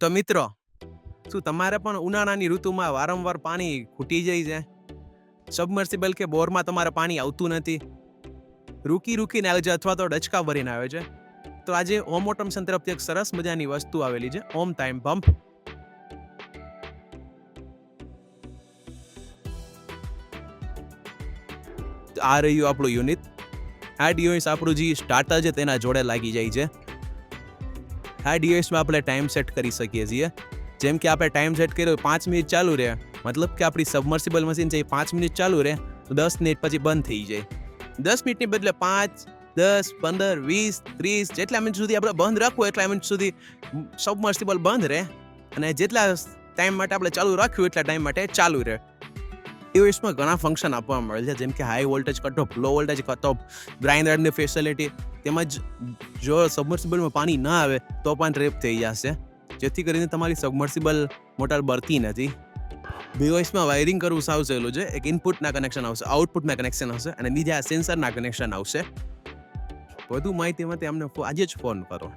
તો મિત્રો, શું તમારે પણ ઉનાળાની ઋતુમાં વારંવાર પાણી ખૂટી જાય છે? સબમર્સિબલ કે બોરમાં તમારે પાણી આવતું નથી, રૂકીને આવે છે અથવા તો ડચકા ભરીને આવે છે? તો આજે ઓમ ઓટોમેશન તરફથી એક સરસ મજાની વસ્તુ આવેલી છે, ઓમ ટાઈમ પંપ. આ રહ્યું આપણું યુનિટ. આ ડિવાઇસ આપણું જે સ્ટાર્ટર છે તેના જોડે લાગી જાય છે. આ ડિવાઇસમાં આપણે ટાઈમ સેટ કરી શકીએ છીએ. જેમ કે આપણે ટાઈમ સેટ કર્યો 5 મિનિટ ચાલુ રહે, મતલબ કે આપણી સબમર્સિબલ મશીન છે 5 મિનિટ ચાલુ રહે તો 10 મિનિટ પછી બંધ થઈ જાય. 10 મિનિટની બદલે 5, 10, 15, 20, 30 જેટલા મિનિટ સુધી આપણે બંધ રાખવું એટલા મિનિટ સુધી સબમર્સિબલ બંધ રહે, અને જેટલા ટાઈમ માટે આપણે ચાલુ રાખ્યું એટલા ટાઈમ માટે ચાલુ રહે. ડિવાઇસમાં ઘણા ફંક્શન આપવામાં આવેલ છે, જેમ કે high voltage cut off, low voltage cut off, ગ્રાઇન્ડરની ફેસિલિટી. તેમજ જો સબમર્સિબલમાં પાણી ના આવે તો પણ ટ્રેપ થઈ જશે, જેથી કરીને તમારી સબમર્સિબલ મોટર બળતી નથી. ડિવાઇસમાં વાયરિંગ કરવું સાવ સહેલું છે. એક ઇનપુટના કનેક્શન આવશે, આઉટપુટના કનેક્શન આવશે, અને બીજા સેન્સરના કનેક્શન આવશે. વધુ માહિતી માટે અમને આજે જ ફોન કરો.